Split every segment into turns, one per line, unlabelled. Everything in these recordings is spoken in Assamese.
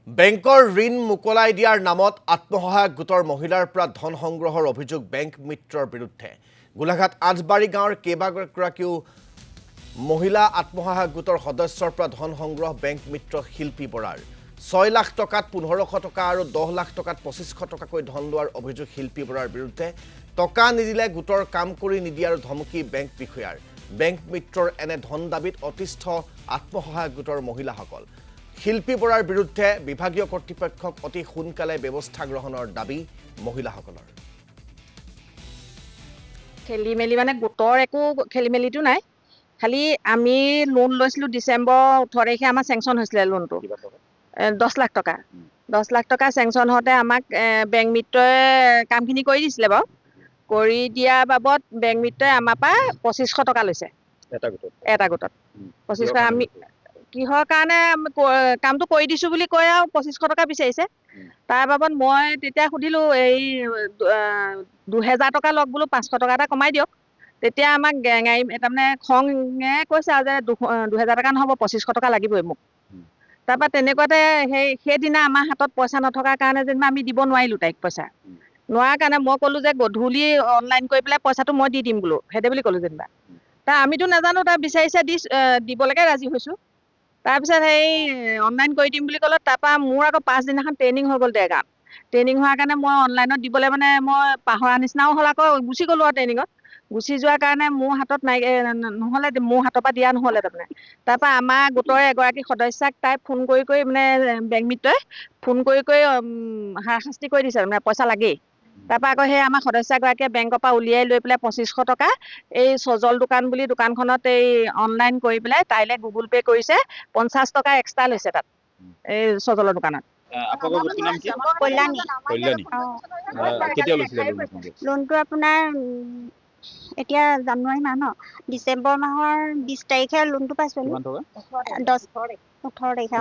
বেংকৰ ঋণ মুকলাই দিয়াৰ নামত আত্মসহায়ক গোটৰ মহিলাৰ পৰা ধন সংগ্ৰহৰ অভিযোগ বেংক মিত্ৰৰ বিৰুদ্ধে। গোলাঘাট আঠবাৰী গাঁৱৰ কেইবাগৰাকীও মহিলা আত্মসহায়ক গোটৰ সদস্যৰ পৰা ধন সংগ্ৰহ বেংক মিত্ৰ শিল্পী বৰাৰ। 6 লাখ টকাত 1500 টকা আৰু 10 লাখ টকাত 2500 টকাকৈ ধন লোৱাৰ অভিযোগ শিল্পী বৰাৰ বিৰুদ্ধে। টকা নিদিলে গোটৰ কাম কৰি নিদিয়াৰ ধমকি বেংক বিষয়াৰ। বেংক মিত্ৰৰ এনে ধন দাবীত অতিষ্ঠ আত্মসহায়ক গোটৰ মহিলাসকল। শিল্পী বৰাৰ বিৰুদ্ধে বিভাগীয় কৰ্তৃপক্ষক অতি সোনকালে ব্যৱস্থা গ্ৰহণৰ দাবী মহিলাসকলৰ।
খেলিমেলি মানে গোটৰ একো খেলিমেলিটো নাই, খালি আমি লোন লৈছিলোঁ ডিচেম্বৰ 18 তাৰিখে আমাৰ চেংচন হৈছিলে লোনটো 10 লাখ টকা। 10 লাখ টকা চেংচন হওঁতে আমাক বেংক মিত্ৰই কামখিনি কৰি দিছিলে বাৰু। কৰি দিয়াৰ বাবদ বেংক মিত্ৰই আমাৰ পৰা 2500 টকা লৈছে এটা গোটত 2500। আমি কিহৰ কাৰণে কামটো কৰি দিছোঁ বুলি কৈ আৰু 2500 টকা বিচাৰিছে। তাৰ বাবদ মই তেতিয়া সুধিলোঁ, এই 2000 টকা লওক বোলো, 500 টকা এটা কমাই দিয়ক। তেতিয়া আমাক গাড়ী তাৰমানে খঙে কৈছে আৰু যে 2000 টকা নহ'ব, 2500 টকা লাগিবই মোক। তাৰপৰা তেনেকুৱাতে সেইদিনা আমাৰ হাতত পইচা নথকাৰ কাৰণে যেনিবা আমি দিব নোৱাৰিলোঁ তাইক পইচা। নোৱাৰাৰ কাৰণে মই ক'লোঁ যে গধূলি অনলাইন কৰি পেলাই পইচাটো মই দি দিম বোলো, সেইদে বুলি ক'লোঁ যেনিবা। তাৰ আমিতো নাজানো, তাই বিচাৰিছে দিবলৈকে ৰাজি হৈছোঁ। তাৰপিছত অনলাইন কৰি দিম বুলি ক'লে। তাৰপৰা মোৰ আকৌ পাছদিনাখন ট্ৰেইনিং হৈ গ'ল দেৰগাঁৱত। ট্ৰেইনিং হোৱাৰ কাৰণে মই অনলাইনত দিবলৈ মানে মই পাহৰা নিচিনাও হ'ল, আকৌ গুচি গ'লোঁ আৰু ট্ৰেইনিঙত। গুচি যোৱাৰ কাৰণে মোৰ হাতত নহ'লে, মোৰ হাতৰ পৰা দিয়া নহ'লে তাৰমানে। তাৰপৰা আমাৰ গোটৰে এগৰাকী সদস্যাক তাই ফোন কৰি মানে বেংক মিত্ৰই ফোন কৰি হাৰাশাস্তি কৰি দিছে, মানে পইচা লাগেই। তাৰপৰা আকৌ সেই আমাৰ সদস্যাগৰাকীয়ে বেংকৰ পৰা উলিয়াই লৈ পেলাই 2500 টকা এই সজল দোকান বুলি দোকানখনত অনলাইন কৰি পেলাই তাইলৈ গুগল পে' কৰিছে। 50 টকা এক্সট্ৰা লৈছে তাত এই সজলৰ দোকানত।
লোনটো আপোনাৰ এতিয়া জানুৱাৰী মাহ ন, ডিচেম্বৰ মাহৰ 20 তাৰিখে লোনটো পাইছোঁ। 18 তাৰিখে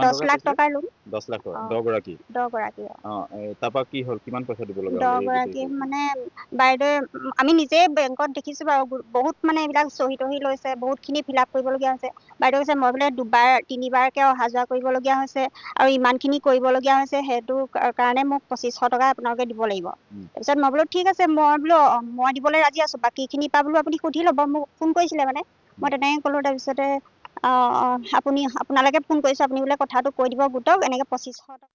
10 লাখ টকাৰ লোন।
10 লাখ টকা 10 গৰাকী। তাৰপৰা কি হ'ল, কিমান পইচা দিব লগা হ'ল?
10 গৰাকী মানে বাইদেৱে, আমি নিজেই বেংকত দেখিছোঁ বাৰু, বহুত মানে এইবিলাক চহী তহি লৈছে, বহুতখিনি ফিল আপ কৰিবলগীয়া হৈছে। বাইদেউ কৈছে মই বোলে 2-3বাৰকৈ অহা যোৱা কৰিবলগীয়া হৈছে আৰু ইমানখিনি কৰিবলগীয়া হৈছে, সেইটো কাৰণে মোক 2500 টকা আপোনালোকে দিব লাগিব। তাৰপিছত মই বোলো ঠিক আছে, মই দিবলৈ ৰাজি আছোঁ, বাকীখিনিৰ পৰা বোলো আপুনি সুধি ল'ব। মোক ফোন কৰিছিলে মানে, মই তেনেকৈ ক'লোঁ। তাৰপিছতে আপোনালোকে ফোন কৰিছোঁ, আপুনি বোলে কথাটো কৈ দিব গোটক, এনেকৈ 2500 টকা